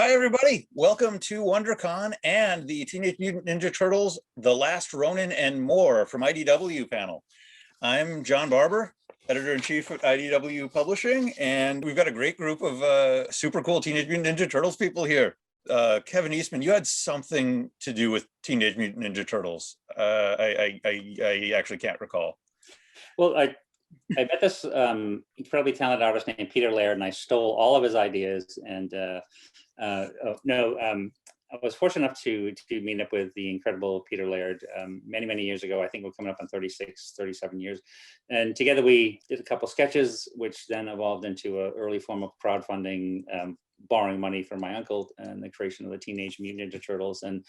Hi, everybody. Welcome to WonderCon and the Teenage Mutant Ninja Turtles, The Last Ronin, and more from IDW panel. I'm John Barber, editor-in-chief at IDW Publishing, and we've got a great group of super cool Teenage Mutant Ninja Turtles people here. Kevin Eastman, you had something to do with Teenage Mutant Ninja Turtles. I actually can't recall. Well, I met this incredibly talented artist named Peter Laird, and I stole all of his ideas. And I was fortunate enough to meet up with the incredible Peter Laird many years ago. I think we're coming up on 37 years. And together we did a couple sketches, which then evolved into an early form of crowdfunding, borrowing money from my uncle, and the creation of the Teenage Mutant Ninja Turtles. And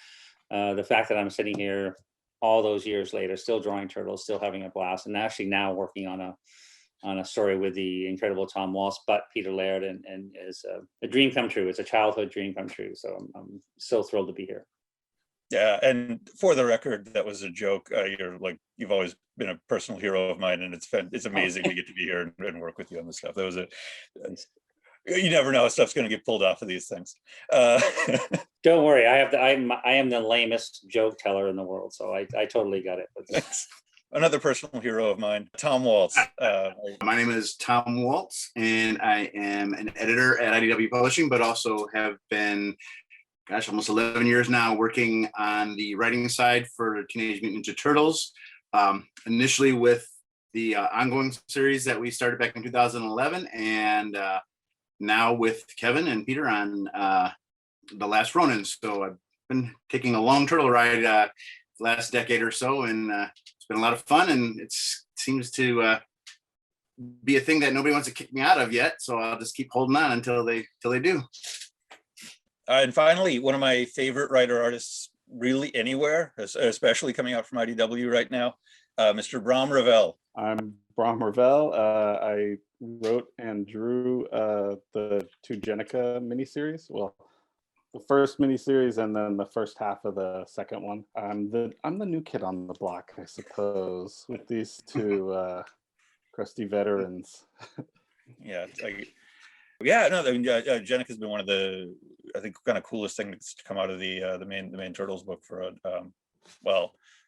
the fact that I'm sitting here all those years later, still drawing turtles, still having a blast, and actually now working on a story with the incredible Tom Waltz, but Peter Laird, and is a dream come true. It's a childhood dream come true. So I'm so thrilled to be here. Yeah, and for the record, that was a joke. You've always been a personal hero of mine, and it's amazing to get to be here and work with you on this stuff. That was you never know, stuff's going to get pulled off of these things. Don't worry, I am the lamest joke teller in the world, so I totally got it. Another personal hero of mine, Tom Waltz. My name is Tom Waltz, and I am an editor at IDW Publishing, but also have been, almost 11 years now working on the writing side for Teenage Mutant Ninja Turtles. Initially with the ongoing series that we started back in 2011, and now with Kevin and Peter on The Last Ronin. So I've been taking a long turtle ride last decade or so, and it's been a lot of fun, and it seems to be a thing that nobody wants to kick me out of yet, so I'll just keep holding on until they do. And finally, one of my favorite writer artists really anywhere, especially coming out from IDW right now, Mr. Brahm Revel. I'm Brahm Revel. I wrote and drew the two Jennica miniseries. Well, the first miniseries and then the first half of the second one. I'm the new kid on the block, I suppose, with these two crusty veterans. Jenica's been one of the, I think, kind of coolest things to come out of the main Turtles book for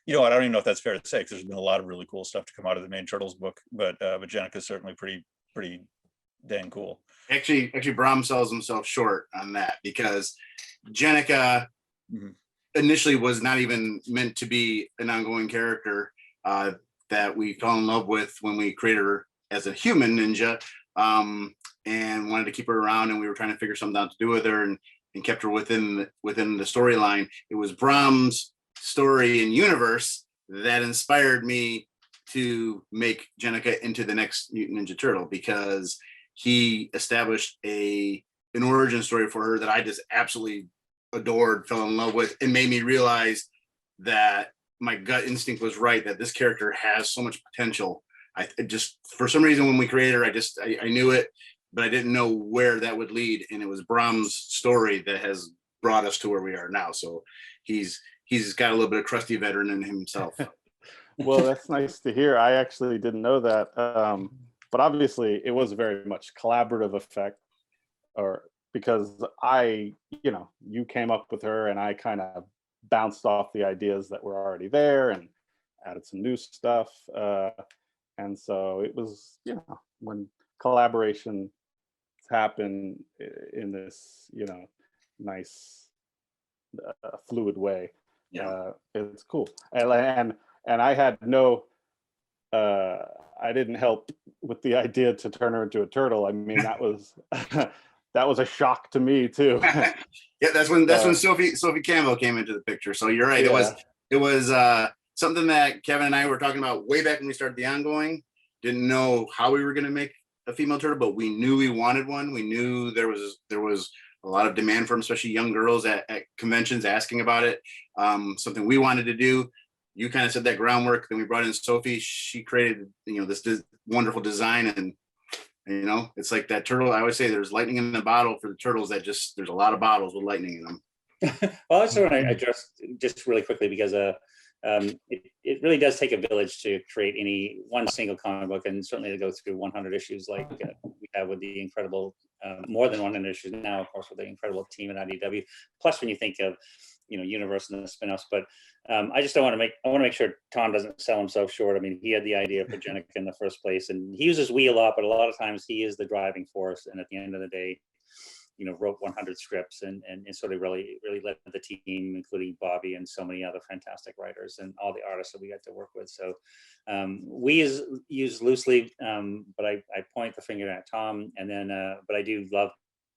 you know what, I don't even know if that's fair to say, because there's been a lot of really cool stuff to come out of the main Turtles book, but Jenica's certainly pretty dang cool. Actually, Brahm sells himself short on that, because Jennica initially was not even meant to be an ongoing character that we fell in love with when we created her as a human ninja, and wanted to keep her around, and we were trying to figure something out to do with her, and kept her within the storyline. It was Brahm's story and universe that inspired me to make Jennica into the next Mutant Ninja Turtle, because he established an origin story for her that I just absolutely adored, fell in love with, and made me realize that my gut instinct was right, that this character has so much potential. I just, for some reason, when we created her, I knew it, but I didn't know where that would lead. And it was Brahm's story that has brought us to where we are now. So he's got a little bit of crusty veteran in himself. Well, that's nice to hear. I actually didn't know that. But obviously it was very much collaborative effect, because you came up with her and I kind of bounced off the ideas that were already there and added some new stuff. And so it was, when collaboration happen in this, nice fluid way, it's cool. And I had I didn't help with the idea to turn her into a turtle. I mean, that was that was a shock to me too. Yeah, that's when Sophie Campbell came into the picture. So you're right. Yeah. It was something that Kevin and I were talking about way back when we started the ongoing. Didn't know how we were going to make a female turtle, but we knew we wanted one. We knew there was a lot of demand for them, especially young girls at conventions asking about it. Something we wanted to do. You kind of said that groundwork. Then we brought in Sophie. She created, this wonderful design, and it's like that turtle. I always say there's lightning in the bottle for the turtles. There's a lot of bottles with lightning in them. Well, I just want to address just really quickly, because it really does take a village to create one single comic book, and certainly to go through 100 issues like we have with the incredible more than 100 issues now, of course, with the incredible team at IDW. Plus, when you think of, Universe and the spin-offs, but I just don't want to I want to make sure Tom doesn't sell himself short. I mean, he had the idea for Jennica in the first place, and he uses we a lot, but a lot of times he is the driving force. And at the end of the day, wrote 100 scripts and sort of really led the team, including Bobby and so many other fantastic writers and all the artists that we got to work with. So we is used loosely, but I point the finger at Tom. And then, but I do love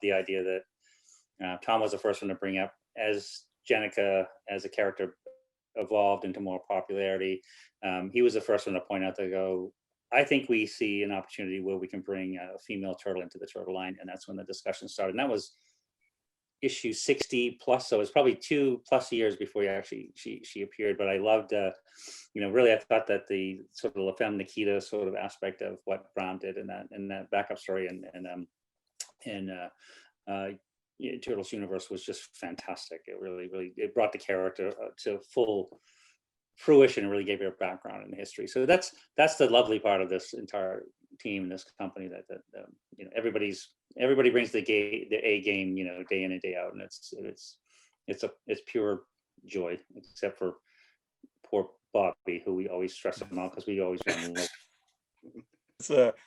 the idea that Tom was the first one to bring up as Jennica as a character evolved into more popularity. He was the first one to point out to go, I think we see an opportunity where we can bring a female turtle into the turtle line. And that's when the discussion started. And that was issue 60 plus. So it's probably 2+ years before she appeared. But I loved, really, I thought that the sort of La Femme Nikita sort of aspect of what Brahm did in that backup story and Turtles universe was just fantastic. It really, it brought the character to full fruition and really gave her a background in the history. So that's the lovely part of this entire team, this company, that everybody brings the A game, day in and day out, and it's pure joy, except for poor Bobby, who we always stress him out because we always want to know.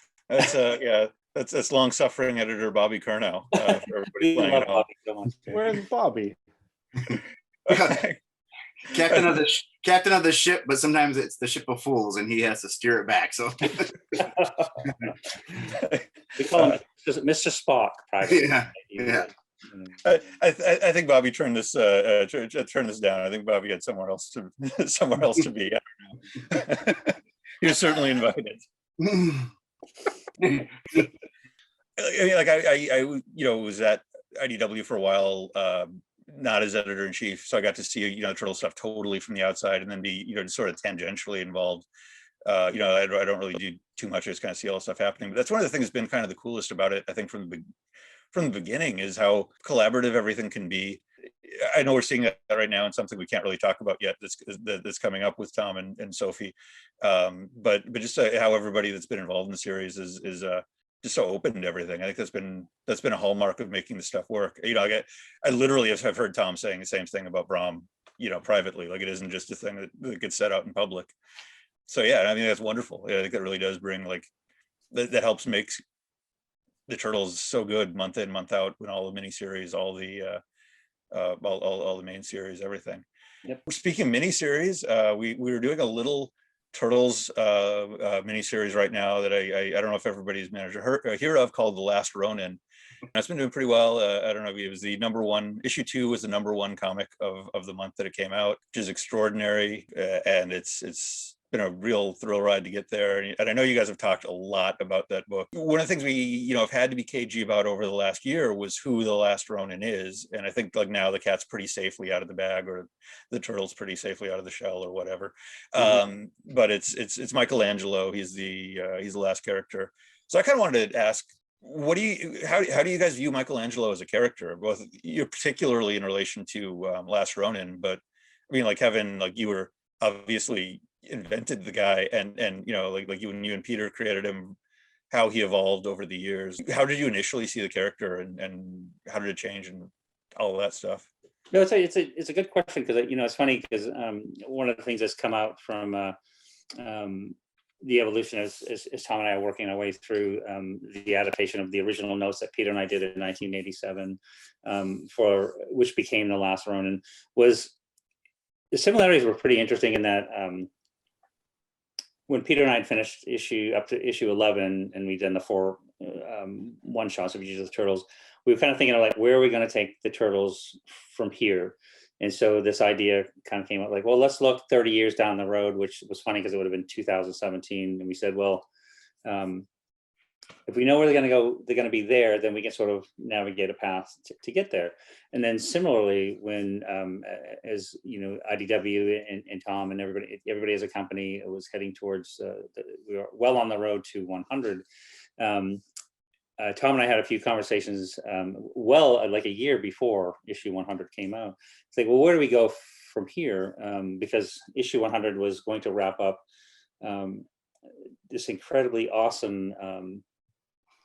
That's long-suffering editor Bobby Curnow. For everybody playing at home. So much. Where's Bobby? Captain of the ship, but sometimes it's the ship of fools, and he has to steer it back. So we call him Mr. Spock. Privately. Yeah. I think Bobby turned this down. I think Bobby had somewhere else to be. I don't know. He was certainly invited. I was at IDW for a while, not as editor-in-chief, so I got to see turtle stuff totally from the outside, and then be sort of tangentially involved. I don't really do too much. I just kind of see all the stuff happening. But that's one of the things that's been kind of the coolest about it, I think, from the beginning, is how collaborative everything can be. I know we're seeing that right now in something we can't really talk about yet that's coming up with Tom and Sophie, but just how everybody that's been involved in the series is just so open to everything. I think that's been a hallmark of making the stuff work. I literally have heard Tom saying the same thing about Brahm, privately. Like, it isn't just a thing that gets set out in public. So yeah, I mean, that's wonderful. I think that really does bring, like, that helps make the Turtles so good month in, month out, when all the miniseries, all the main series, everything. Yep. Speaking of miniseries, we were doing a little Turtles miniseries right now that I don't know if everybody's managed to hear of, called The Last Ronin. It's been doing pretty well. I don't know, it was the #1, issue 2 was the #1 comic of the month that it came out, which is extraordinary, and it's been a real thrill ride to get there. And I know you guys have talked a lot about that book. One of the things we have had to be cagey about over the last year was who the Last Ronin is. And I think, like, now the cat's pretty safely out of the bag, or the turtle's pretty safely out of the shell, or whatever. But it's Michelangelo. He's the last character. So I kind of wanted to ask, how do you guys view Michelangelo as a character, both particularly in relation to Last Ronin? But I mean, like, Kevin, like, you were obviously invented the guy, and like you and Peter created him, how he evolved over the years. How did you initially see the character, and how did it change, and all of that stuff? No, it's a good question, because it's funny, because one of the things that's come out from the evolution is Tom and I are working our way through the adaptation of the original notes that Peter and I did in 1987, for which became The Last Ronin. Was the similarities were pretty interesting in that when Peter and I had finished up to issue 11, and we'd done the 4 one-shots of each of the Turtles, we were kind of thinking of, like, where are we going to take the Turtles from here? And so this idea kind of came up, like, well, let's look 30 years down the road, which was funny because it would have been 2017. And we said, well, if we know where they're going to go, they're going to be there, then we can sort of navigate a path to get there. And then similarly, when, as IDW and Tom and everybody as a company was heading towards, we were well on the road to 100. Tom and I had a few conversations, like a year before issue 100 came out. It's like, well, where do we go from here? Because issue 100 was going to wrap up this incredibly awesome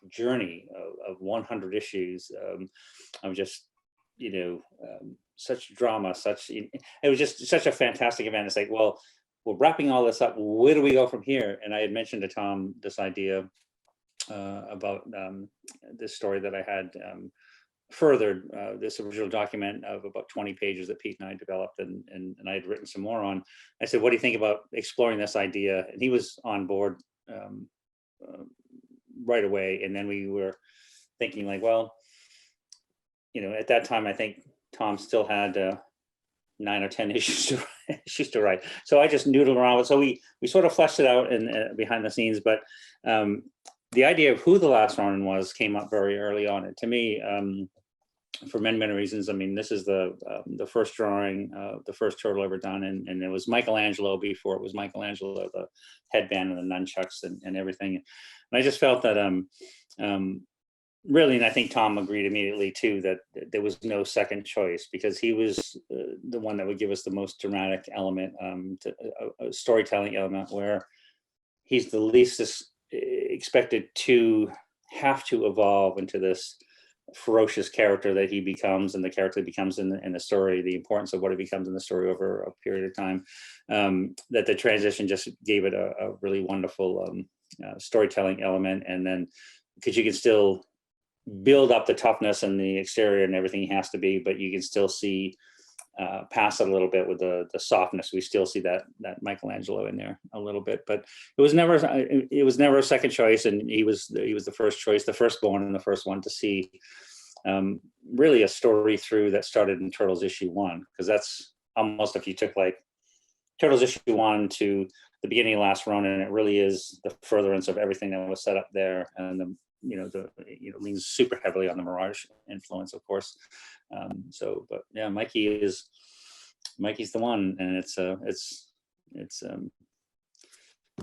journey of 100 issues of just, such drama, it was just such a fantastic event. It's like, well, we're wrapping all this up. Where do we go from here? And I had mentioned to Tom this idea about this story that I had furthered, this original document of about 20 pages that Pete and I developed, and I had written some more on. I said, what do you think about exploring this idea? And he was on board right away. And then we were thinking like, well, at that time, I think Tom still had 9 or 10 issues to write. So I just noodled around with. So we sort of fleshed it out and behind the scenes. But the idea of who the Last Ronin was came up very early on. And to me, for many reasons, I mean, this is the first drawing, the first turtle ever done, and it was Michelangelo before it was Michelangelo, the headband and the nunchucks and everything. And I just felt that really, and I think Tom agreed immediately too, that there was no second choice, because he was the one that would give us the most dramatic element, a storytelling element, where he's the least expected to have to evolve into this ferocious character that he becomes, and the character he becomes in the story, the importance of what he becomes in the story over a period of time, that the transition just gave it a really wonderful storytelling element. And then because you can still build up the toughness and the exterior and everything he has to be, but you can still see past it a little bit with the softness. We still see that Michelangelo in there a little bit, but it was never a second choice, and he was the first choice, the firstborn, and the first one to see really a story through that started in Turtles issue 1, because that's almost, if you took like Turtles issue 1 to the beginning of Last Ronin, it really is the furtherance of everything that was set up there, and leans super heavily on the Mirage influence, of course. But yeah, Mikey's the one, and it's I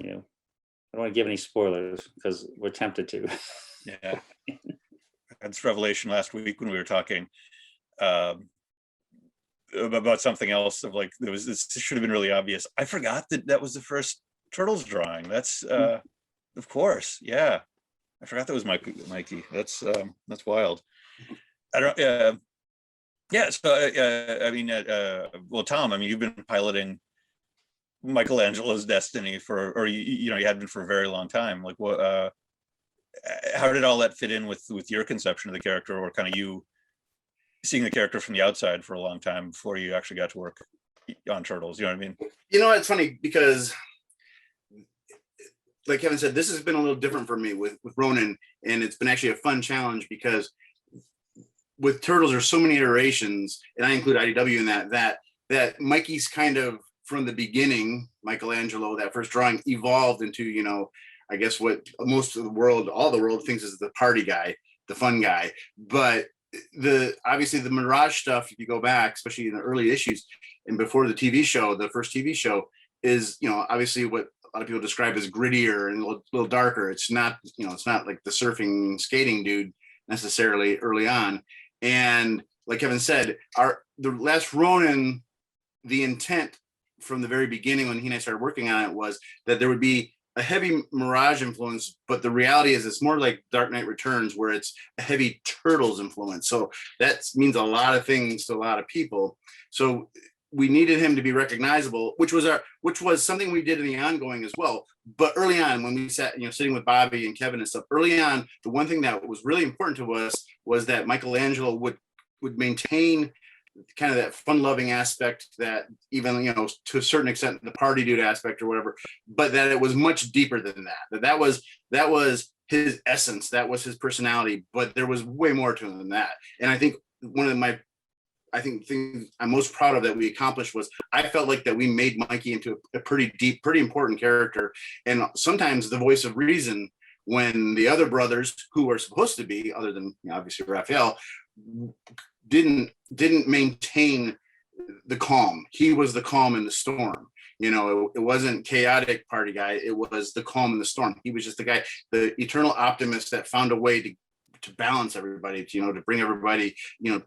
don't want to give any spoilers because we're tempted to. Yeah, that's revelation last week when we were talking about something else, of like, this should have been really obvious. I forgot that was the first Turtles drawing. That's of course, yeah. I forgot that was Mikey. That's wild. I don't. Yeah. So I mean, well, Tom, I mean, you've been piloting Michelangelo's Destiny or you had been for a very long time. Like, what? How did all that fit in with your conception of the character, or kind of you seeing the character from the outside for a long time before you actually got to work on Turtles? You know what I mean? It's funny because, like Kevin said, this has been a little different for me with Ronin, and it's been actually a fun challenge, because with Turtles there's so many iterations, and I include IDW in that Mikey's kind of from the beginning, Michelangelo, that first drawing evolved into, I guess what most of the world, all the world thinks is the party guy, the fun guy. But obviously the Mirage stuff, if you go back, especially in the early issues and before the TV show, the first TV show, is, obviously what a lot of people describe as grittier and a little darker. It's not, it's not like the surfing skating dude necessarily early on. And like Kevin said, the Last Ronin, the intent from the very beginning when he and I started working on it was that there would be a heavy Mirage influence, but the reality is it's more like Dark Knight Returns, where it's a heavy Turtles influence. So that means a lot of things to a lot of people. So we needed him to be recognizable, which was something we did in the ongoing as well. But early on, when we sat, sitting with Bobby and Kevin and stuff, early on, the one thing that was really important to us was that Michelangelo would maintain kind of that fun-loving aspect, that even, to a certain extent, the party dude aspect or whatever, but that it was much deeper than that. That was his essence, that was his personality, but there was way more to him than that. And I think one of my things I'm most proud of that we accomplished was I felt like that we made Mikey into a pretty deep, pretty important character, and sometimes the voice of reason, when the other brothers who were supposed to be, other than obviously Raphael, didn't maintain the calm. He was the calm in the storm. It wasn't chaotic party guy. It was the calm in the storm. He was just the guy, the eternal optimist that found a way to balance everybody, to bring everybody,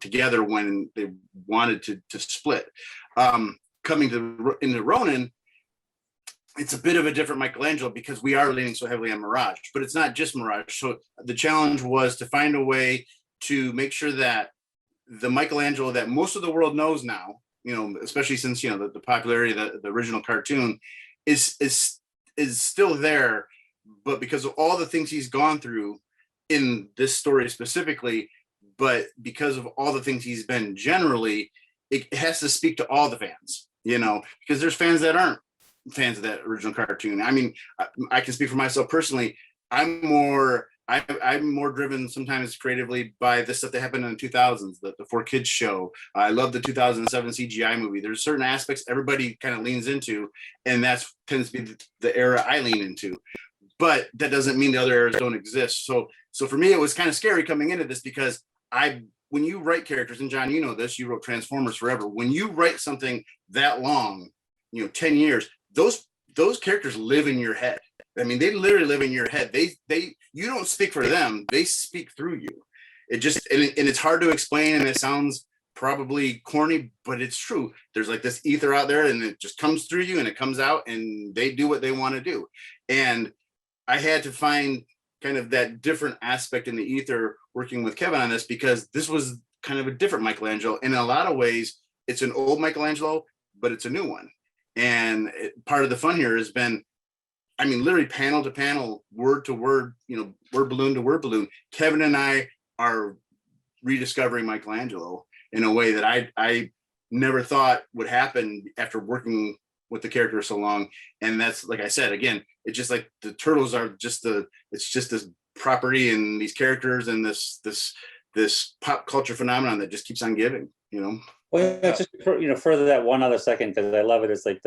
together when they wanted to split. Coming into Ronin, it's a bit of a different Michelangelo because we are leaning so heavily on Mirage, but it's not just Mirage. So the challenge was to find a way to make sure that the Michelangelo that most of the world knows now, especially since, the popularity of the original cartoon is still there, but because of all the things he's gone through in this story specifically, but because of all the things he's been generally, it has to speak to all the fans, because there's fans that aren't fans of that original cartoon. I mean, I can speak for myself personally. I'm more driven sometimes creatively by the stuff that happened in the 2000s, the 4Kids show. I love the 2007 CGI movie. There's certain aspects everybody kind of leans into, and that tends to be the era I lean into. But that doesn't mean the other eras don't exist. So for me, it was kind of scary coming into this because when you write characters, and John, you know this, you wrote Transformers Forever. When you write something that long, 10 years, those characters live in your head. I mean, they literally live in your head. You don't speak for them; they speak through you. And it's hard to explain, and it sounds probably corny, but it's true. There's like this ether out there, and it just comes through you, and it comes out, and they do what they want to do. And I had to find kind of that different aspect in the ether working with Kevin on this, because this was kind of a different Michelangelo. And in a lot of ways, it's an old Michelangelo, but it's a new one. And part of the fun here has been, I mean, literally panel to panel, word to word, word balloon to word balloon. Kevin and I are rediscovering Michelangelo in a way that I never thought would happen after working with the character so long. And that's, like I said, again, it's just like the Turtles are it's just this property and these characters and this pop culture phenomenon that just keeps on giving, Well, just further that one other second, because I love it. It's like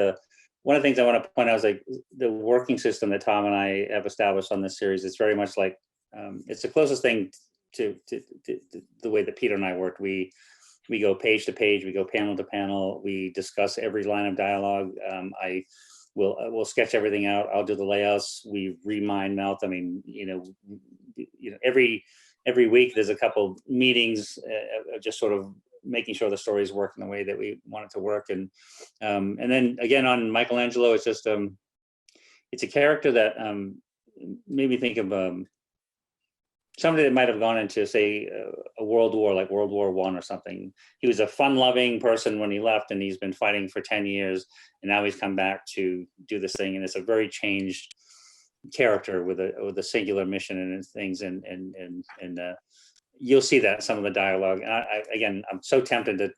one of the things I want to point out is like the working system that Tom and I have established on this series. It's very much like it's the closest thing to the way that Peter and I worked. We go page to page, we go panel to panel, we discuss every line of dialogue. We'll sketch everything out. I'll do the layouts. We remind melt. I mean, every week there's a couple meetings, just sort of making sure the stories work in the way that we want it to work. And then again on Michelangelo, it's just it's a character that made me think of somebody that might have gone into, say, a world war, like World War I or something. He was a fun-loving person when he left, and he's been fighting for 10 years, and now he's come back to do this thing, and it's a very changed character with a singular mission and things, and you'll see that in some of the dialogue. And I'm so tempted to,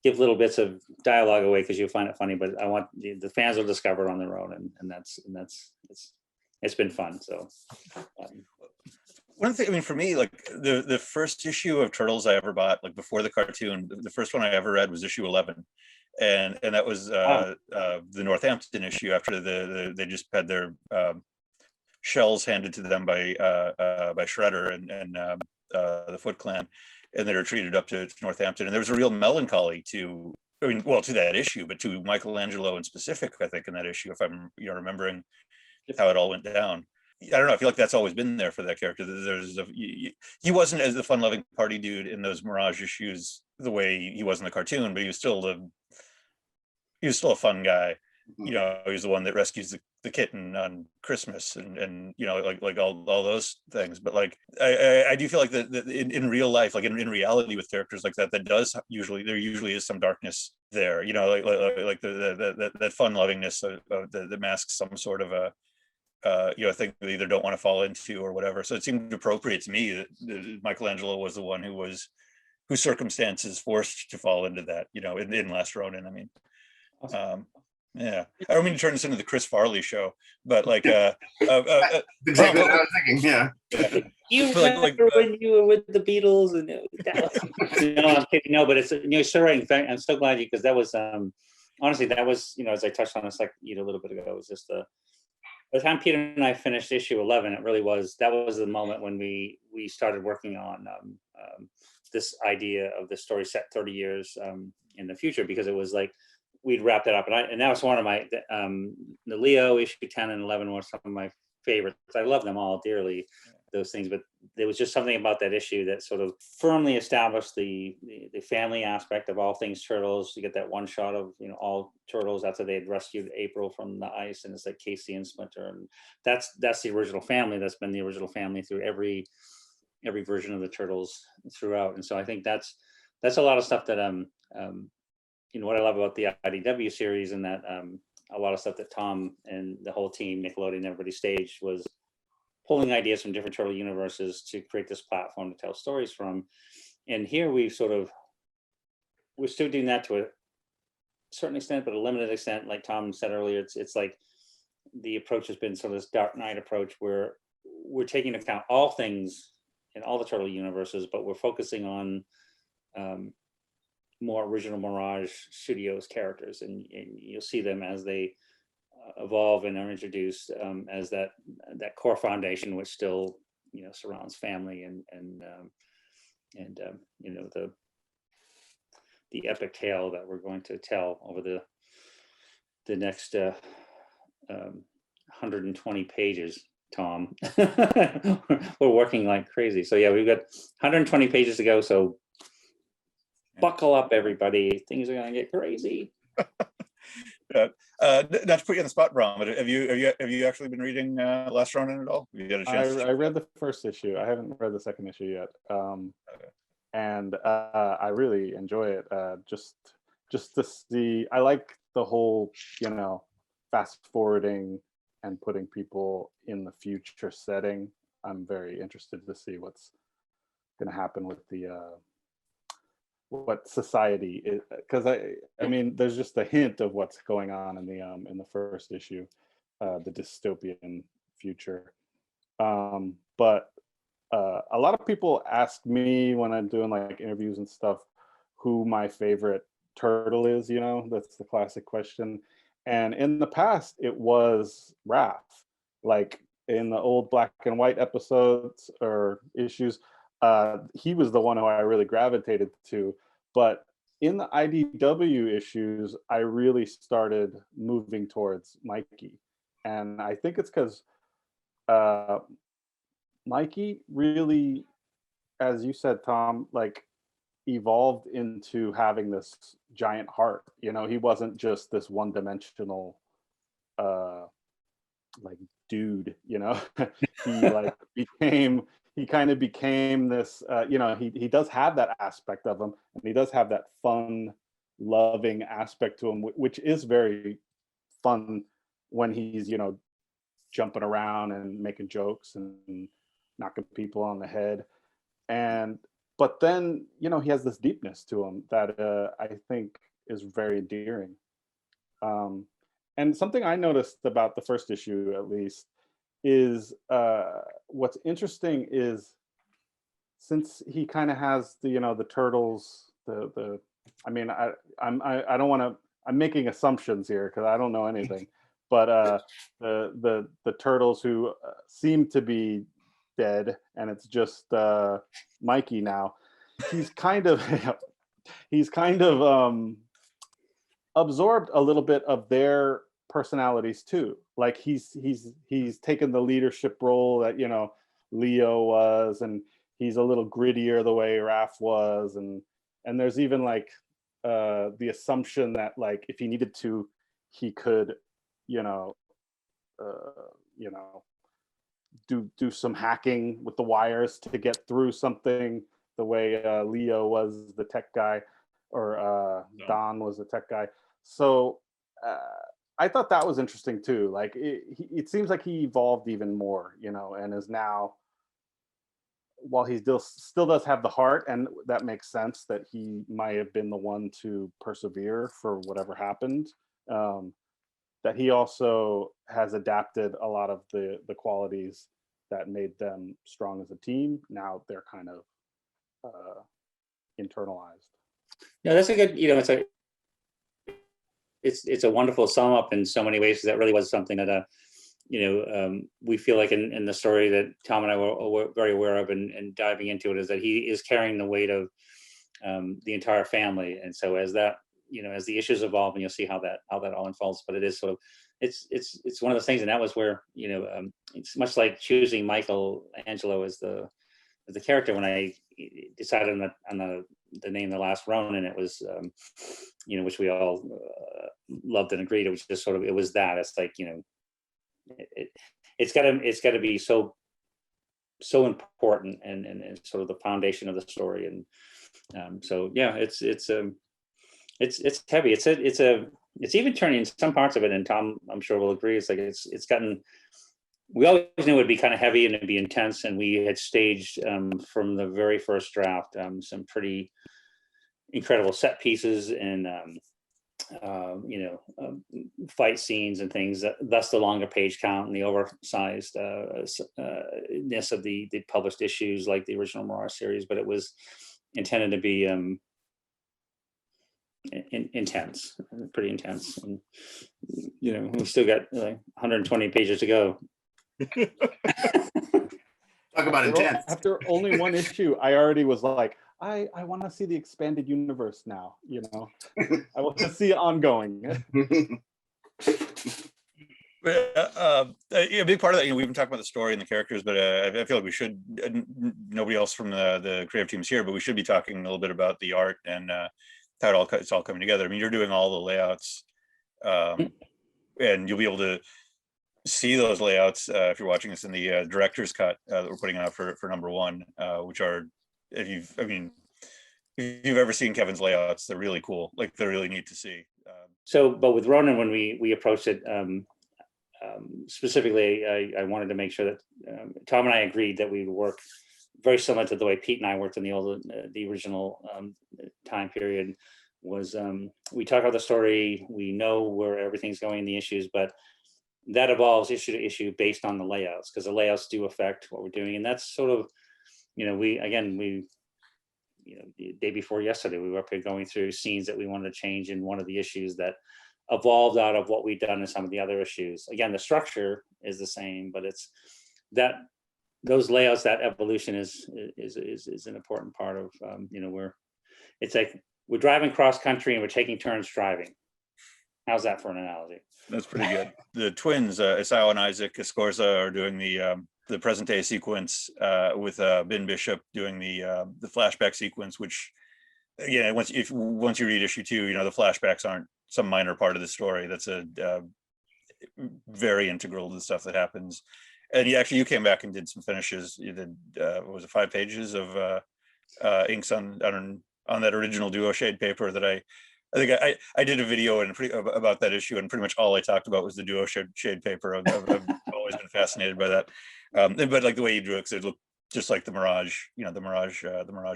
give little bits of dialogue away because you'll find it funny, but I want the fans will discover it on their own, and it's been fun. So one thing, I mean, for me, like the first issue of Turtles I ever bought, like before the cartoon, the first one I ever read was issue 11, and that was the Northampton issue after they just had their shells handed to them by Shredder and the Foot Clan, and they were treated up to Northampton, and there was a real melancholy to that issue, but to Michelangelo in specific, I think, in that issue, if I'm remembering how it all went down. I don't know. I feel like that's always been there for that character. He wasn't as the fun-loving party dude in those Mirage issues the way he was in the cartoon, but he was still a fun guy. He's the one that rescues the kitten on Christmas and like all those things. But like I do feel like that in real life, like in reality with characters like that there usually is some darkness there. Like that fun lovingness that masks some sort of a thing they either don't want to fall into or whatever. So it seemed appropriate to me that Michelangelo was the one whose circumstances forced to fall into that, in Last Ronin. I mean, yeah, I don't mean to turn this into the Chris Farley show, but like exactly what I was thinking. Yeah. You remember when you were with the Beatles and no, I'm kidding. No, but it's so right. In fact, I'm so glad because that was honestly, that was, as I touched on this a little bit ago, it was just by the time Peter and I finished issue 11, that was the moment when we started working on this idea of the story set 30 years in the future, because it was like we'd wrapped it up, and that was one of my the Leo issue 10 and 11 were some of my favorites. I love them all dearly, those things, but there was just something about that issue that sort of firmly established the family aspect of all things turtles. You get that one shot of, you know, all turtles after they had rescued April from the ice, and it's like Casey and Splinter, and that's the original family. That's been the original family through every version of the turtles throughout. And so I think that's a lot of stuff that you know, what I love about the IDW series, and that a lot of stuff that Tom and the whole team, Nickelodeon, everybody staged, was pulling ideas from different turtle universes to create this platform to tell stories from. And here we're still doing that to a certain extent, but a limited extent. Like Tom said earlier, it's like the approach has been sort of this Dark Knight approach, where we're taking into account all things in all the turtle universes, but we're focusing on more original Mirage Studios characters, and you'll see them as they evolve and are introduced as that core foundation, which still, you know, surrounds family and you know, the epic tale that we're going to tell over the next 120 pages. Tom, we're working like crazy. So yeah, we've got 120 pages to go. So buckle up, everybody. Things are gonna get crazy. Not to put you on the spot, Brahm, but have you actually been reading Last Ronin at all? Have you got a chance? I read the first issue. I haven't read the second issue yet. And I really enjoy it. Just to see, I like the whole, you know, fast forwarding and putting people in the future setting. I'm very interested to see what's going to happen with the what society is, because I mean, there's just a hint of what's going on in the first issue, the dystopian future. But a lot of people ask me when I'm doing like interviews and stuff, who my favorite turtle is. You know, that's the classic question. And in the past, it was Raph. Like in the old black and white episodes or issues, he was the one who I really gravitated to. But in the IDW issues, I really started moving towards Mikey. And I think it's because Mikey really, as you said, Tom, like evolved into having this giant heart. You know, he wasn't just this one-dimensional like dude, you know. He kind of became this, you know, he does have that aspect of him, and he does have that fun, loving aspect to him, which is very fun when he's, you know, jumping around and making jokes and knocking people on the head. But then, you know, he has this deepness to him that I think is very endearing. And something I noticed about the first issue, at least, is what's interesting is, since he kind of has the, you know, the turtles, I mean, I don't want to, I'm making assumptions here because I don't know anything, but the turtles who seem to be dead, and it's just Mikey now. He's kind of absorbed a little bit of their personalities too. Like he's taken the leadership role that, you know, Leo was, and he's a little grittier the way Raph was, and there's even like the assumption that, like, if he needed to, he could, you know, do some hacking with the wires to get through something, the way Leo was the tech guy, or Don was the tech guy. So I thought that was interesting too. Like it seems like he evolved even more, you know, and is now, while he still does have the heart, and that makes sense that he might have been the one to persevere for whatever happened, that he also has adapted a lot of the qualities that made them strong as a team. Now they're kind of internalized. Yeah, that's a good, you know, it's a wonderful sum up in so many ways, because that really was something that you know, we feel like in the story that Tom and I were very aware of, and diving into it, is that he is carrying the weight of the entire family. And so as that, you know, as the issues evolve, and you'll see how that all unfolds, but it is sort of, it's one of those things, and that was where, you know, it's much like choosing Michelangelo as the character. When I decided on the name The Last Ronin, it was, you know, which we all loved and agreed. It was just sort of, it was that. It's like, you know, it's got to be so important and sort of the foundation of the story. And so yeah, it's heavy. It's even turning in some parts of it, and Tom, I'm sure will agree. It's like it's gotten. We always knew it would be kind of heavy and it'd be intense, and we had staged from the very first draft some pretty incredible set pieces and you know, fight scenes and things. Thus the longer page count and the oversized ness of the published issues, like the original Mirage series. But it was intended to be intense, pretty intense. And you know, we still got like 120 pages to go. Talk about intense. After only one issue, I already was like, I want to see the expanded universe now. You know, I want to see it ongoing. A big part of that, you know, we've been talking about the story and the characters, but I feel like we should. Nobody else from the creative teams here, but we should be talking a little bit about the art and how it's all coming together. I mean, you're doing all the layouts, and you'll be able to see those layouts if you're watching this in the director's cut that we're putting out for #1, which are, if you've ever seen Kevin's layouts, they're really cool. Like, they're really neat to see. So, but with Ronin, when we approached it, specifically, I wanted to make sure that Tom and I agreed that we would work very similar to the way Pete and I worked in the original time period. Was we talk about the story, we know where everything's going in the issues, but that evolves issue to issue based on the layouts, because the layouts do affect what we're doing. And that's sort of, you know, we you know, the day before yesterday, we were up here going through scenes that we wanted to change in one of the issues that evolved out of what we've done in some of the other issues. Again, the structure is the same, but it's that those layouts, that evolution is an important part of, you know, it's like we're driving cross country and we're taking turns driving. How's that for an analogy? That's pretty good. The twins, Isao and Isaac Escorza, are doing the present day sequence with Ben Bishop doing the flashback sequence, which, again, once you read issue 2, you know, the flashbacks aren't some minor part of the story. That's a very integral to the stuff that happens. And you came back and did some finishes. You did what was it, 5 pages of inks on that original duo shade paper that I think I did a video about that issue, and pretty much all I talked about was the duo shade paper. I've always been fascinated by that, but like the way you drew it, because it looked just like the Mirage, you know, the Mirage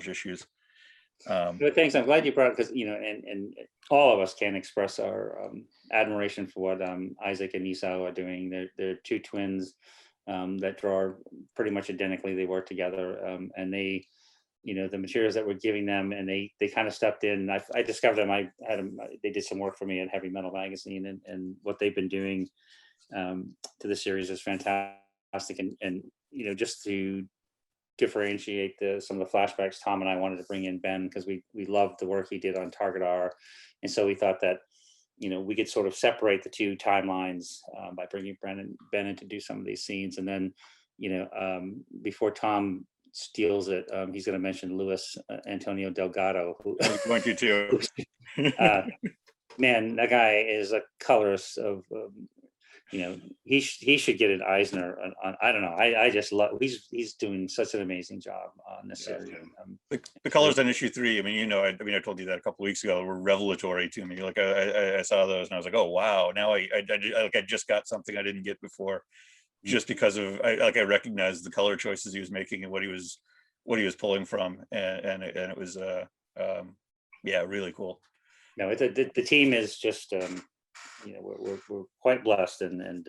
issues. But thanks, I'm glad you brought it, because, you know, and all of us can express our admiration for what Isaac and Isao are doing. They're 2 twins that draw pretty much identically. They work together, and they, you know, the materials that we're giving them, and they kind of stepped in. I discovered them. They did some work for me at Heavy Metal Magazine, and what they've been doing to the series is fantastic. And you know, just to differentiate some of the flashbacks, Tom and I wanted to bring in Ben, because we loved the work he did on Target R, and so we thought that, you know, we could sort of separate the 2 timelines by bringing Ben in to do some of these scenes. And then, you know, before Tom steals it, he's going to mention Luis Antonio Delgado, who I'm going to too. Man, that guy is a colorist of, you know, he should get an Eisner on I don't know. I just love, he's doing such an amazing job on this series. The colors on issue 3, I mean, you know, I told you that a couple of weeks ago, were revelatory to me. Like I saw those and I was like, oh wow, now I just got something I didn't get before, just because of I recognized the color choices he was making and what he was pulling from, and it was yeah, really cool. No, the team is just you know, we're quite blessed, and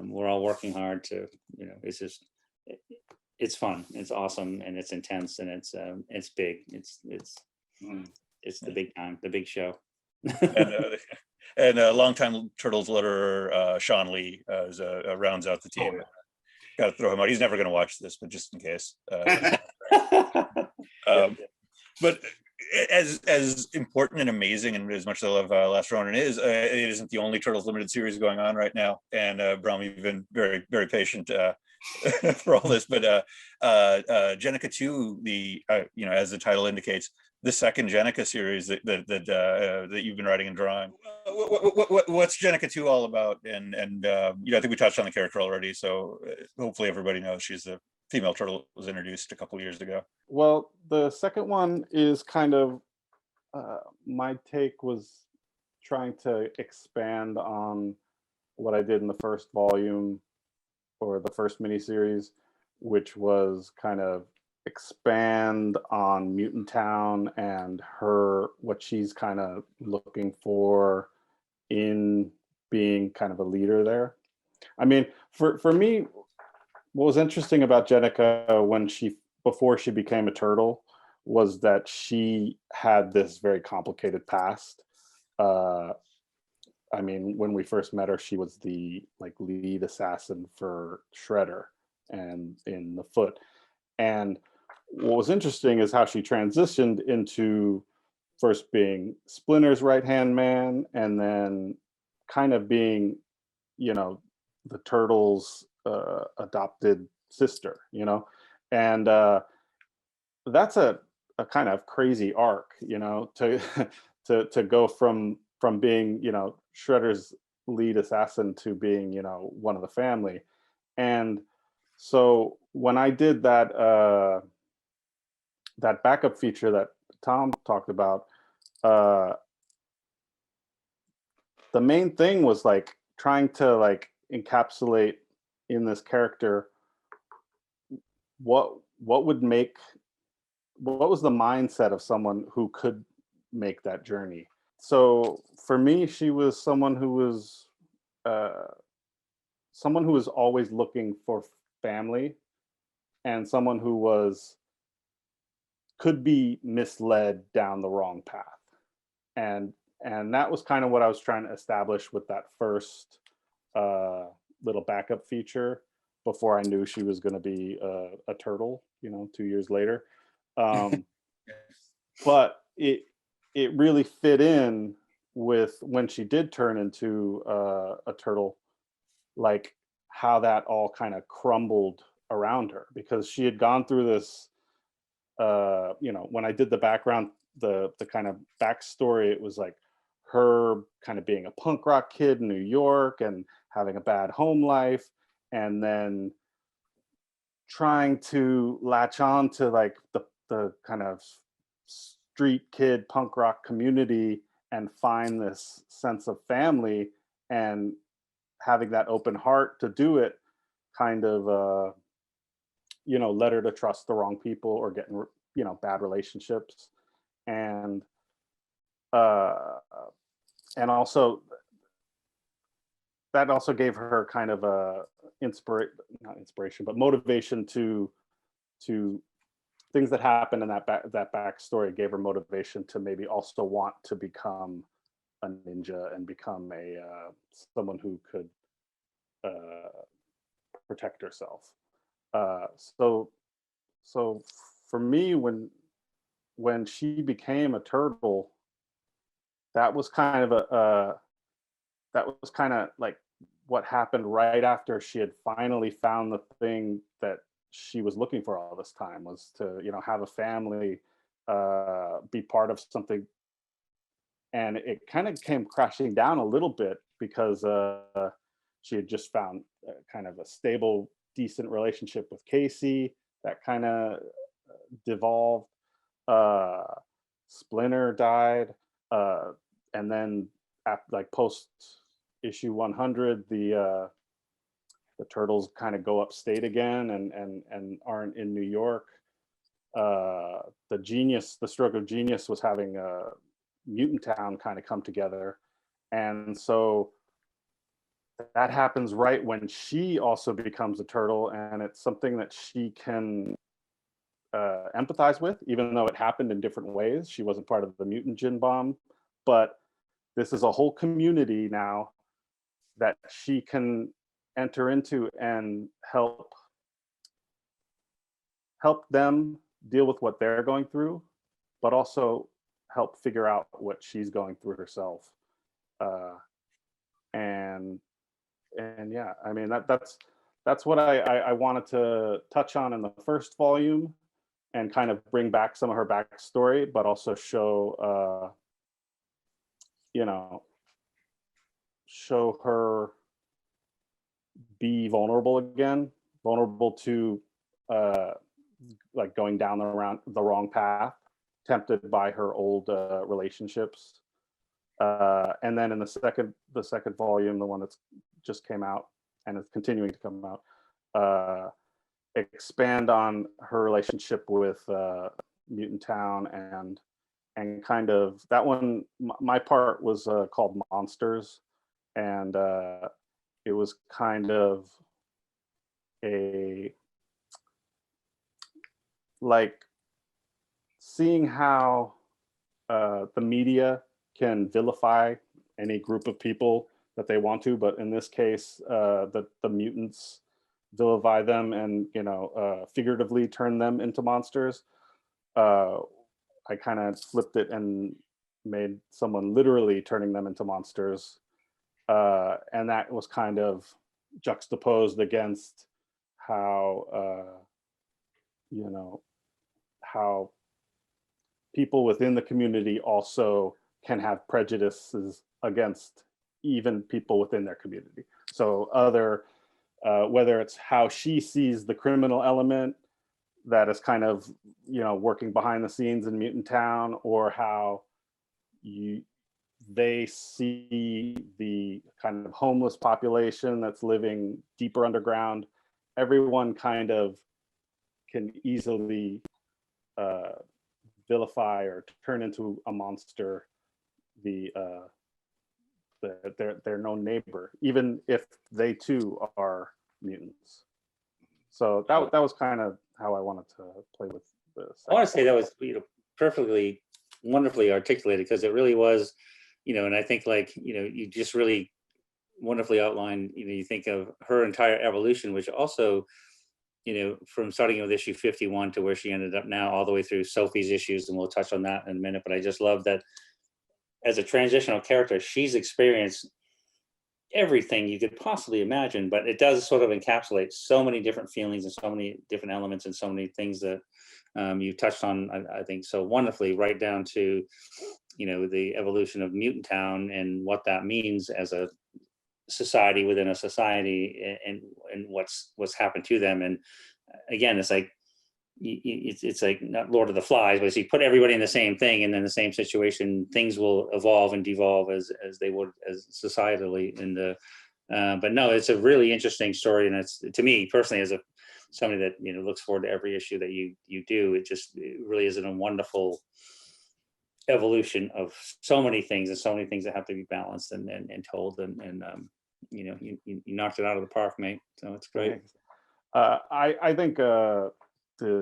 we're all working hard to, you know, it's just it's fun, it's awesome, and it's intense, and it's big, it's the big time, the big show. And longtime Turtles letterer Sean Lee rounds out the team. Got to throw him out. He's never going to watch this, but just in case. But as important and amazing and as much as I love Last Ronin is, it isn't the only Turtles limited series going on right now. And Brahm, you've been very, very patient for all this. But Jennica 2, the as the title indicates, the second Jennica series that you've been writing and drawing. What's Jennica 2 all about? And I think we touched on the character already, so hopefully everybody knows she's the female turtle that was introduced a couple years ago. Well, the second one is kind of my take was trying to expand on what I did in the first volume or the first miniseries, which was kind of expand on Mutant Town and what she's kind of looking for in being kind of a leader there. I mean, for me, what was interesting about Jennica before she became a turtle was that she had this very complicated past. I mean, when we first met her, she was the lead assassin for Shredder and in the Foot. And what was interesting is how she transitioned into first being Splinter's right-hand man and then kind of being, the Turtles' adopted sister, and that's a kind of crazy arc, to go from being, Shredder's lead assassin to being, one of the family. And so when I did that that backup feature that Tom talked about, the main thing was trying to encapsulate in this character what was the mindset of someone who could make that journey. So for me, she was someone who was always looking for family, and someone who could be misled down the wrong path. And that was kind of what I was trying to establish with that first little backup feature before I knew she was going to be a turtle, 2 years later. But it really fit in with when she did turn into a turtle, how that all kind of crumbled around her, because she had gone through this, when I did the background, the kind of backstory, it was her kind of being a punk rock kid in New York and having a bad home life, and then trying to latch on to the kind of street kid punk rock community and find this sense of family, and having that open heart to do it kind of led her to trust the wrong people or get in bad relationships. And also that also gave her kind of a not inspiration, but motivation to things that happened in that backstory gave her motivation to maybe also want to become a ninja and become someone who could protect herself. So for me, when she became a turtle, that was kind of what happened right after she had finally found the thing that she was looking for all this time, was to have a family, be part of something. And it kind of came crashing down a little bit because she had just found kind of a stable, decent relationship with Casey that kind of devolved. Splinter died, and then post issue 100, the Turtles kind of go upstate again and aren't in New York. The stroke of genius was having Mutant Town kind of come together, and so that happens right when she also becomes a turtle, and it's something that she can empathize with, even though it happened in different ways. She wasn't part of the mutant gin bomb, but this is a whole community now that she can enter into and help them deal with what they're going through, but also help figure out what she's going through herself. And yeah, I mean, that's what I wanted to touch on in the first volume, and kind of bring back some of her backstory, but also show, show her be vulnerable again, vulnerable to like going down the wrong path, tempted by her old relationships. And then in the second volume, the one that's just came out and is continuing to come out, expand on her relationship with Mutant Town, and kind of that one. My part was called Monsters, and it was kind of a like seeing how the media can vilify any group of people that they want to, but in this case, the mutants vilify them and figuratively turn them into monsters. I kind of flipped it and made someone literally turning them into monsters, and that was kind of juxtaposed against how how people within the community also can have prejudices against even people within their community. So whether it's how she sees the criminal element that is kind of working behind the scenes in Mutant Town, or how they see the kind of homeless population that's living deeper underground. Everyone kind of can easily vilify or turn into a monster their known neighbor, even if they too are mutants. So that was kind of how I wanted to play with this. I want to say that was perfectly, wonderfully articulated, because it really was, and I think you just really wonderfully outlined. You think of her entire evolution, which also, from starting with issue 51 to where she ended up now, all the way through Sophie's issues, and we'll touch on that in a minute. But I just love that as a transitional character, she's experienced everything you could possibly imagine, but it does sort of encapsulate so many different feelings and so many different elements and so many things that you touched on, I think, so wonderfully, right down to, the evolution of Mutant Town and what that means as a society within a society, and what's happened to them. And again, it's like, it's like not Lord of the Flies, but you put everybody in the same thing, and then the same situation, things will evolve and devolve as they would as societally. But no, it's a really interesting story, and it's, to me personally, as somebody that looks forward to every issue that you do, it really is a wonderful evolution of so many things, and so many things that have to be balanced and told, and you knocked it out of the park, mate. So it's great. I think the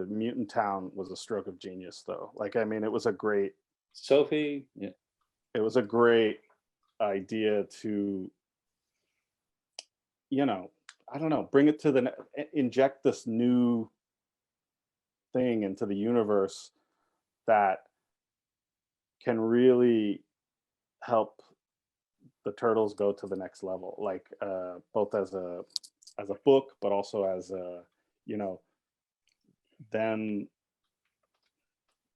Mutant Town was a stroke of genius, though. It was a great Sophie. Yeah, it was a great idea to, I don't know, bring it to inject this new thing into the universe that can really help the Turtles go to the next level, both as a book, but also as them,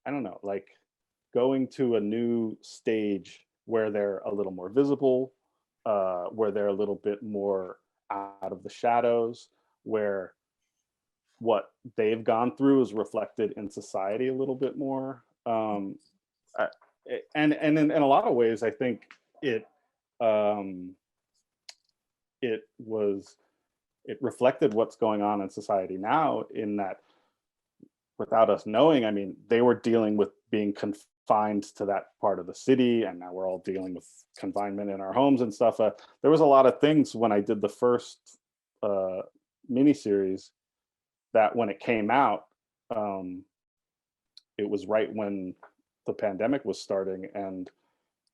I don't know, going to a new stage where they're a little more visible, where they're a little bit more out of the shadows, where what they've gone through is reflected in society a little bit more. And in a lot of ways, I think it reflected what's going on in society now, in that, without us knowing, they were dealing with being confined to that part of the city, and now we're all dealing with confinement in our homes and stuff. There was a lot of things when I did the first miniseries that, when it came out, it was right when the pandemic was starting, and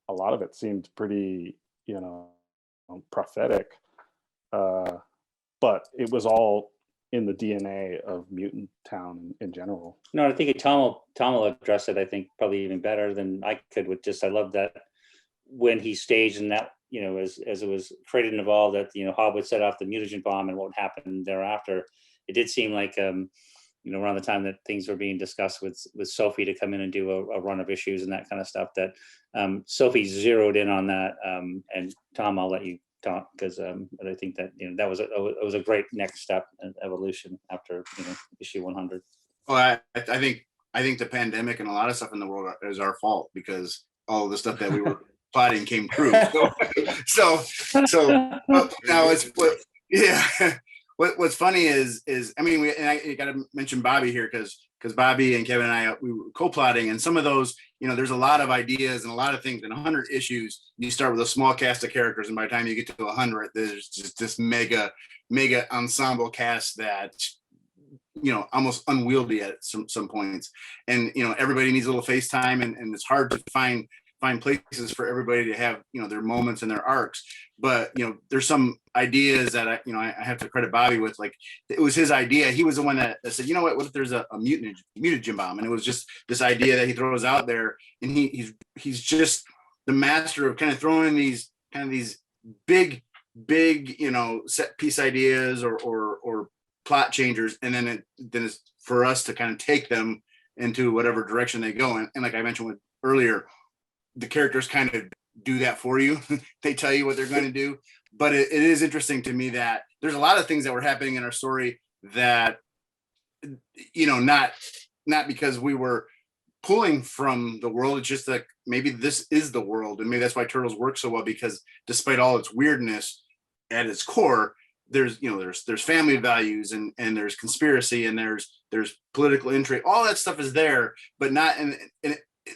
a lot of it seemed pretty, prophetic. But it was all in the DNA of Mutant Town in general. No, I think Tom will address it, I think, probably even better than I could with just, I love that when he staged and that, you know, as it was created and evolved, that, you know, Hob would set off the mutagen bomb and what would happen thereafter. It did seem like, you know, around the time that things were being discussed with Sophie to come in and do a run of issues and that kind of stuff, that Sophie zeroed in on that. And Tom, I'll let you talk, because I think that, you know, that was a great next step in evolution after, you know, issue 100. Well, I think the pandemic and a lot of stuff in the world is our fault, because all the stuff that we were plotting came true. So now it's what's funny is I mean, I got to mention Bobby here, because Bobby and Kevin and we were co-plotting, and some of those, you know, there's a lot of ideas and a lot of things. In 100 issues, you start with a small cast of characters, and by the time you get to 100, there's just this mega ensemble cast that, you know, almost unwieldy at some points, and, you know, everybody needs a little face time, and it's hard to find places for everybody to have, you know, their moments and their arcs. But, you know, there's some ideas that I have to credit Bobby with. Like, it was his idea. He was the one that said, you know what if there's a mutagen bomb? And it was just this idea that he throws out there, and he's just the master of kind of throwing these big, you know, set piece ideas or plot changers, and then it's for us to kind of take them into whatever direction they go. And like I mentioned earlier, the characters kind of do that for you. They tell you what they're going to do. But it is interesting to me that there's a lot of things that were happening in our story that, you know, not because we were pulling from the world. It's just that maybe this is the world, and maybe that's why Turtles work so well, because despite all its weirdness, at its core, there's family values, and there's conspiracy, and there's political intrigue. All that stuff is there, but not and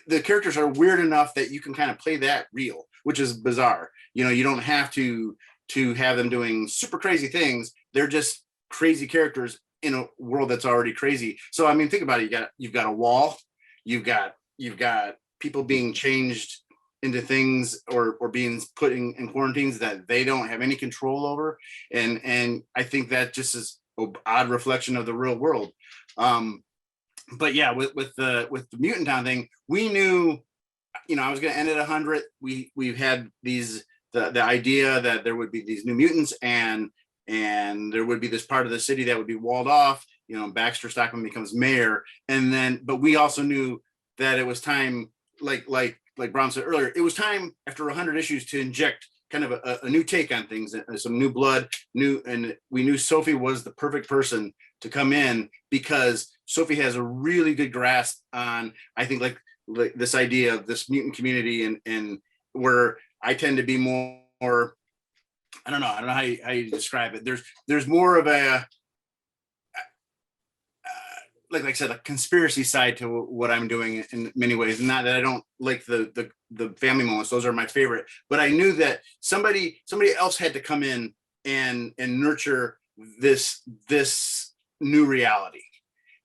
the characters are weird enough that you can kind of play that real, which is bizarre. You know, you don't have to have them doing super crazy things. They're just crazy characters in a world that's already crazy. So I mean, think about it. You've got a wall. You've got people being changed into things or being put in quarantines that they don't have any control over. And I think that just is an odd reflection of the real world. But yeah, with the Mutant Town thing, we knew, you know, I was going to end at 100. We've had the idea that there would be these new mutants, and there would be this part of the city that would be walled off. You know, Baxter Stockman becomes mayor, but we also knew that it was time, like Brahm said earlier, it was time after 100 issues to inject kind of a new take on things, some new blood, and we knew Sophie was the perfect person to come in, because Sophie has a really good grasp on, I think, like this idea of this mutant community, and where I tend to be more, I don't know how you describe it. There's more of a, like I said, a conspiracy side to what I'm doing in many ways. Not that I don't like the family moments; those are my favorite. But I knew that somebody else had to come in and nurture this new reality.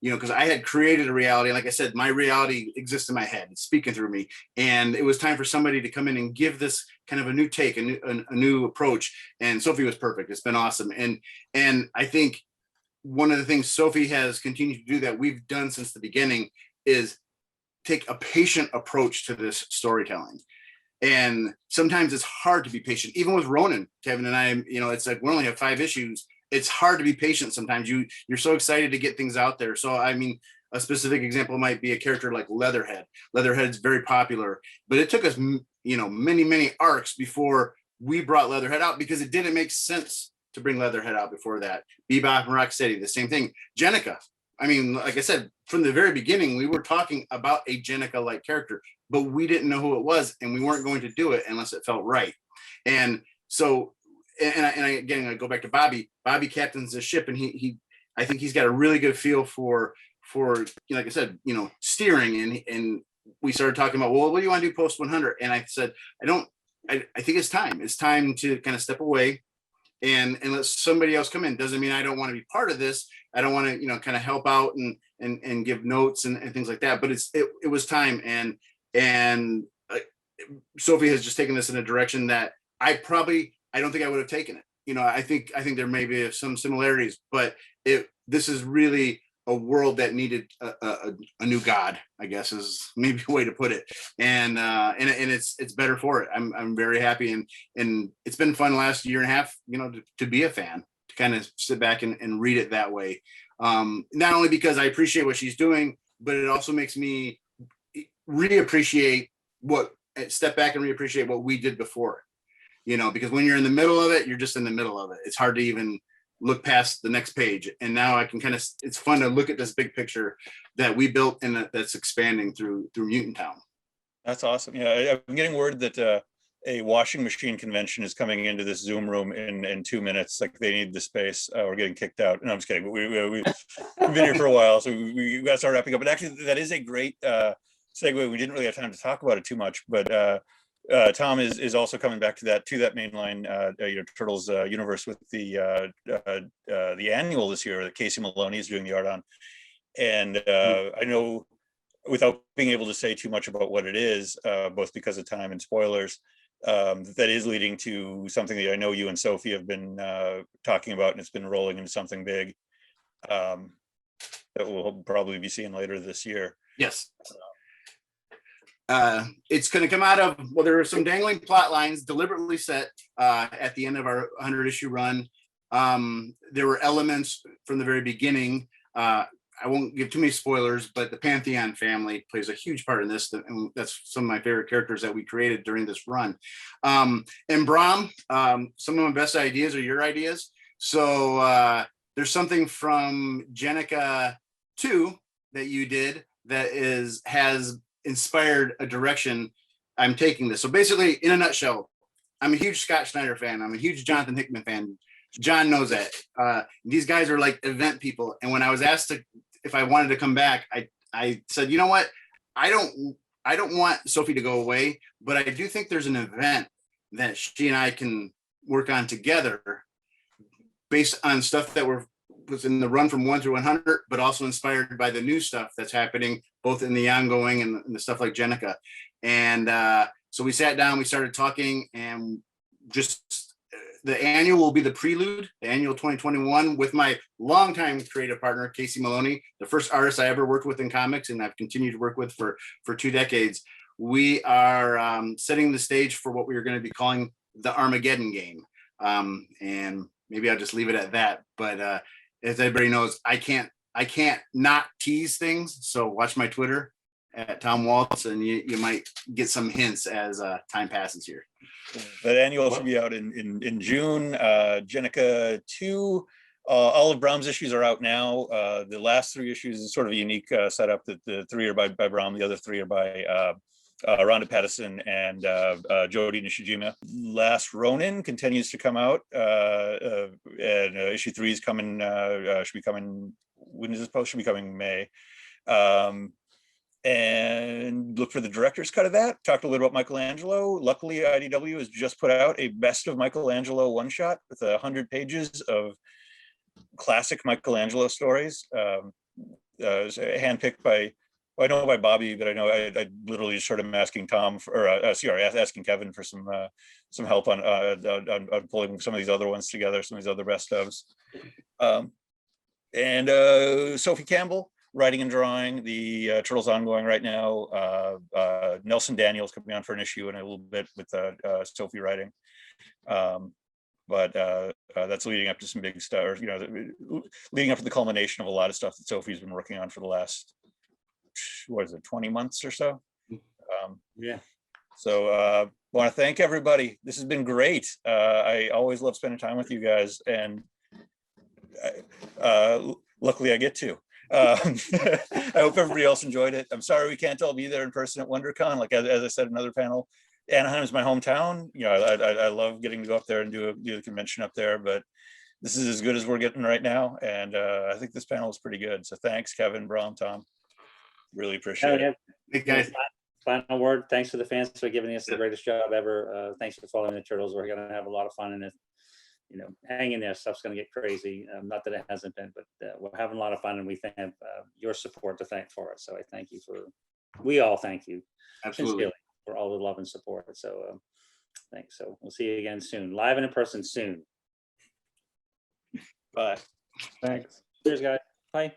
You know, because I had created a reality. Like I said, my reality exists in my head; it's speaking through me. And it was time for somebody to come in and give this kind of a new take, a new approach. And Sophie was perfect. It's been awesome. And I think one of the things Sophie has continued to do that we've done since the beginning is take a patient approach to this storytelling. And sometimes it's hard to be patient, even with Ronin, Kevin and I, you know, it's like, we only have 5 issues. It's hard to be patient. Sometimes you're so excited to get things out there. So, I mean, a specific example might be a character like Leatherhead. Leatherhead's very popular, but it took us, you know, many arcs before we brought Leatherhead out, because it didn't make sense to bring Leatherhead out before that. Bebop and Rocksteady, the same thing. Jennica, I mean, like I said, from the very beginning, we were talking about a Jennica-like character, but we didn't know who it was, and we weren't going to do it unless it felt right. And so, again, I go back to Bobby. Bobby captains the ship, and I think he's got a really good feel for, you know, like I said, you know, steering. And we started talking about, well, what do you want to do post 100? And I said, I think it's time. It's time to kind of step away and let somebody else come in. Doesn't mean I don't want to be part of this. I don't want to, you know, kind of help out and give notes and things like that. But it was time. And Sophie has just taken this in a direction that I don't think I would have taken it. I think there may be some similarities, but this is really a world that needed a new god, I guess is maybe a way to put it. And it's better for it. I'm very happy, and it's been fun last year and a half, to be a fan, to kind of sit back and read it that way. Not only because I appreciate what she's doing, but it also makes me reappreciate step back and reappreciate what we did before. Because when you're in the middle of it, you're just in the middle of it. It's hard to even look past the next page. And now I can it's fun to look at this big picture that we built and that's expanding through Mutant Town. That's awesome. Yeah, I'm getting word that a washing machine convention is coming into this Zoom room in 2 minutes. Like they need the space. We're getting kicked out. No, I'm just kidding. We've been here for a while, so we got to start wrapping up. But actually, that is a great segue. We didn't really have time to talk about it too much, but Tom is also coming back to that mainline Turtles universe with the annual this year that Casey Maloney is doing the art on. And I know, without being able to say too much about what it is, both because of time and spoilers, that is leading to something that I know you and Sophie have been talking about, and it's been rolling into something big that we'll probably be seeing later this year. Yes. It's going to come out of, well, there are some dangling plot lines deliberately set at the end of our 100 issue run. There were elements from the very beginning. I won't give too many spoilers, but the Pantheon family plays a huge part in this, and that's some of my favorite characters that we created during this run. And Brahm, some of my best ideas are your ideas. So there's something from Jennica 2 that you did that has inspired a direction I'm taking this. So basically, in a nutshell, I'm a huge Scott Snyder fan. I'm a huge Jonathan Hickman fan. John knows that. These guys are like event people. And when I was asked if I wanted to come back, I said, you know what? I don't want Sophie to go away, but I do think there's an event that she and I can work on together based on stuff that was in the run from 1 through 100, but also inspired by the new stuff that's happening both in the ongoing and the stuff like Jennica. And so we sat down, we started talking, and just the annual will be the prelude, the annual 2021, with my longtime creative partner, Casey Maloney, the first artist I ever worked with in comics, and I've continued to work with for 2 decades. We are setting the stage for what we are going to be calling the Armageddon game. And maybe I'll just leave it at that. But as everybody knows, I can't not tease things. So watch my Twitter at Tom Waltz, and you might get some hints as time passes here. That annual should be out in June. Jennica 2, all of Brahm's issues are out now. The last 3 issues is sort of a unique setup that the 3 are by Brahm, the other 3 are by Rhonda Pattison and Jody Nishijima. Last Ronin continues to come out, and issue 3 is coming. Should be coming. When is this post? Should be coming May. And look for the director's cut of that. Talked a little about Michelangelo. Luckily, IDW has just put out a best of Michelangelo one-shot with 100 pages of classic Michelangelo stories, handpicked by, well, I know by Bobby, but I know I literally just started asking Tom asking Kevin for some help on pulling some of these other ones together, some of these other best ofs. And Sophie Campbell writing and drawing the Turtles ongoing right now. Nelson Daniels coming on for an issue in a little bit with Sophie writing. But that's leading up to some big stuff, or, leading up to the culmination of a lot of stuff that Sophie's been working on for the last, 20 months or so. Yeah. So want to thank everybody. This has been great. I always love spending time with you guys, and luckily I get to. I hope everybody else enjoyed it. I'm sorry we can't all be there in person at WonderCon. Like as I said, another panel. Anaheim is my hometown. I love getting to go up there and do the convention up there, but this is as good as we're getting right now. And I think this panel is pretty good. So thanks, Kevin, Brahm, Tom. Really appreciate it. Hey, guys. Final word. Thanks to the fans for giving us the greatest job ever. Thanks for following the Turtles. We're going to have a lot of fun in it. Hang in there. Stuff's going to get crazy. Not that it hasn't been, but we're having a lot of fun, and we have your support to thank for it. So I thank you we all thank you. Absolutely. For all the love and support. So thanks. So we'll see you again soon, live and in person soon. Bye. Thanks. Cheers, guys. Bye.